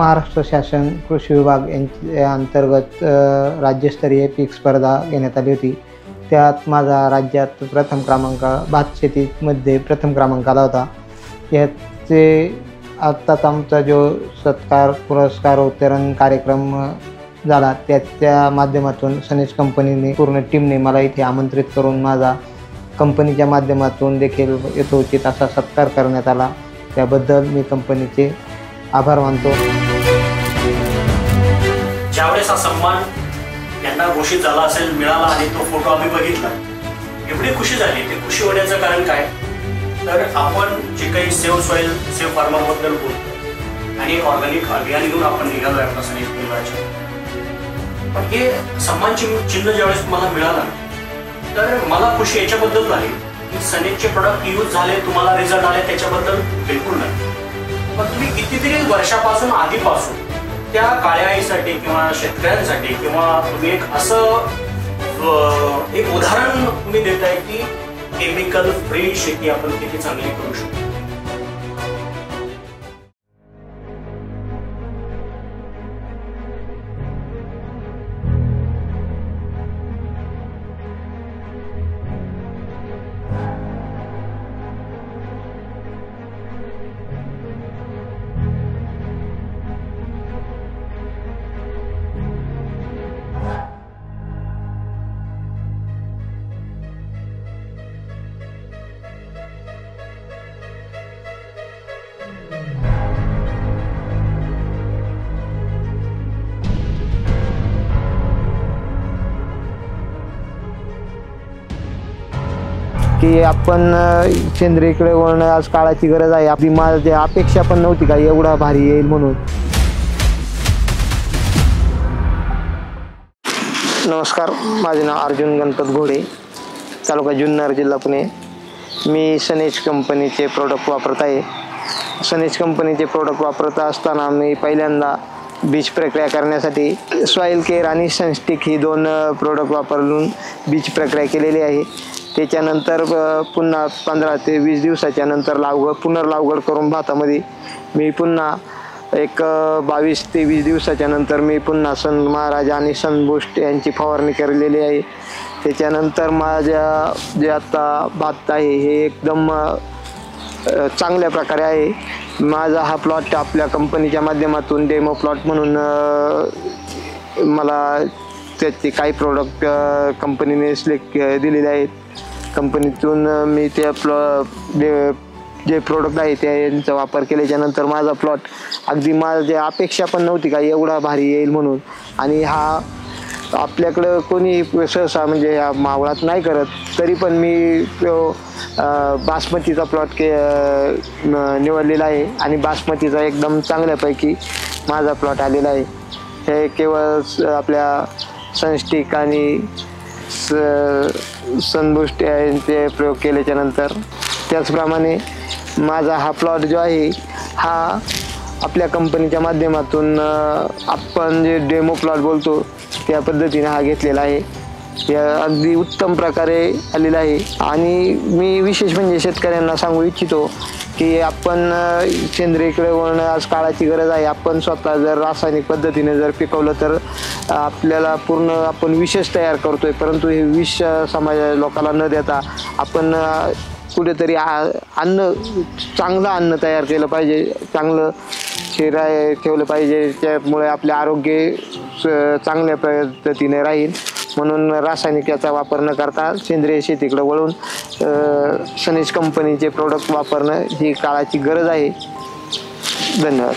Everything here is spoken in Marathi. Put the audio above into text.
महाराष्ट्र शासन कृषी विभाग यांच्या अंतर्गत राज्यस्तरीय पीक स्पर्धा घेण्यात आली होती। त्यात माझा राज्यात प्रथम क्रमांक भात शेतीमध्ये प्रथम क्रमांक आला होता। याचे आत्ताच आमचा जो सत्कार पुरस्कार वितरण कार्यक्रम झाला त्याच्या माध्यमातून सनेज कंपनीने पूर्ण टीमने मला इथे आमंत्रित करून माझा कंपनीच्या माध्यमातून देखील यथोचित असा सत्कार करण्यात आला। त्याबद्दल मी कंपनीचे आभार मानतो। ज्यावेळेस हा सन्मान यांना घोषित झाला असेल मिळाला आणि तो फोटो आम्ही बघितला, एवढी खुशी झाली। ते खुशी होण्याचं कारण काय तर आपण जे काही सेव्ह सॉइल सेव्ह फार्मर बद्दल बोलतो आणि एक ऑर्गॅनिक अभियान घेऊन आपण निघालोय आपला सनेज परिवाराचे। पण हे सन्मान चिन्ह ज्यावेळेस मला मिळाला तर मला खुशी याच्याबद्दल झाली की सनेजचे प्रोडक्ट यूज झाले, तुम्हाला रिझल्ट आले, त्याच्याबद्दल बिलकुल नाही। पण तुम्ही कितीतरी वर्षापासून आधीपासून त्या काळ्या आईसाठी किंवा शेतकऱ्यांसाठी किंवा तुम्ही एक असं एक उदाहरण तुम्ही देताय की केमिकल फ्री शेती आपण किती चांगली करू शकतो। की आपण सेंद्रियकडे वळणं आज काळाची गरज आहे। आपली माझी अपेक्षा पण नव्हती का एवढा भारी येईल म्हणून। नमस्कार, माझे नाव अर्जुन गणपत घोडे, तालुका जुन्नर, जिल्हा पुणे। मी सनेज कंपनीचे प्रोडक्ट वापरत आहे। सनेज कंपनीचे प्रोडक्ट वापरत असताना मी पहिल्यांदा बीज प्रक्रिया करण्यासाठी सॉइल केअर आणि सनस्टिक ही 2 प्रोडक्ट वापरून बीज प्रक्रिया केलेली आहे। त्याच्यानंतर पुन्हा 15 ते 20 दिवसाच्या नंतर पुनर्लावगड करून भातामध्ये मी पुन्हा एक 22 ते 20 दिवसाच्या नंतर मी पुन्हा सन महाराजा आणि सनबूस्ट यांची फवारणी केलेली आहे। त्याच्यानंतर माझ्या जे आता भात आहे हे एकदम चांगल्या प्रकारे आहे। माझा हा प्लॉट आपल्या कंपनीच्या माध्यमातून डेमो प्लॉट म्हणून मला त्याचे काही प्रोडक्ट कंपनीने सिलेक्ट दिलेले आहेत। कंपनीतून मी त्या जे प्रोडक्ट आहे त्यांचा वापर केल्याच्या नंतर माझा प्लॉट अगदी माझ्या अपेक्षा पण नव्हती का एवढा भारी येईल म्हणून। आणि हा आपल्याकडं कोणी सहसा म्हणजे ह्या मावळात नाही करत, तरी पण मी बासमतीचा प्लॉट निवडलेला आहे आणि बासमतीचा एकदम चांगल्यापैकी माझा प्लॉट आलेला आहे। हे केवळ आपल्या सनस्टिक आणि सनबूस्ट यांचे प्रयोग केल्याच्या नंतर। त्याचप्रमाणे माझा हा प्लॉट जो आहे हा आपल्या कंपनीच्या माध्यमातून आपण जे डेमो प्लॉट बोलतो त्या पद्धतीने हा घेतलेला आहे। या अगदी उत्तम प्रकारे आलेला आहे। आणि मी विशेष म्हणजे शेतकऱ्यांना सांगू इच्छितो की आपण सेंद्रियकडे वळणं आज काळाची गरज आहे। आपण स्वतः जर रासायनिक पद्धतीने जर पिकवलं तर आपल्याला पूर्ण आपण विषच तयार करतोय, परंतु हे विष समाज लोकांना न देता आपण कुठेतरी अन्न चांगलं अन्न तयार केलं पाहिजे, चांगलं शिराय ठेवलं पाहिजे, त्यामुळे आपले आरोग्य चांगल्या पद्धतीने राहील। म्हणून रासायनिक याचा वापर न करता सेंद्रिय शेतीकडे वळून सनेज कंपनीचे प्रोडक्ट वापरणं ही काळाची गरज आहे। धन्यवाद।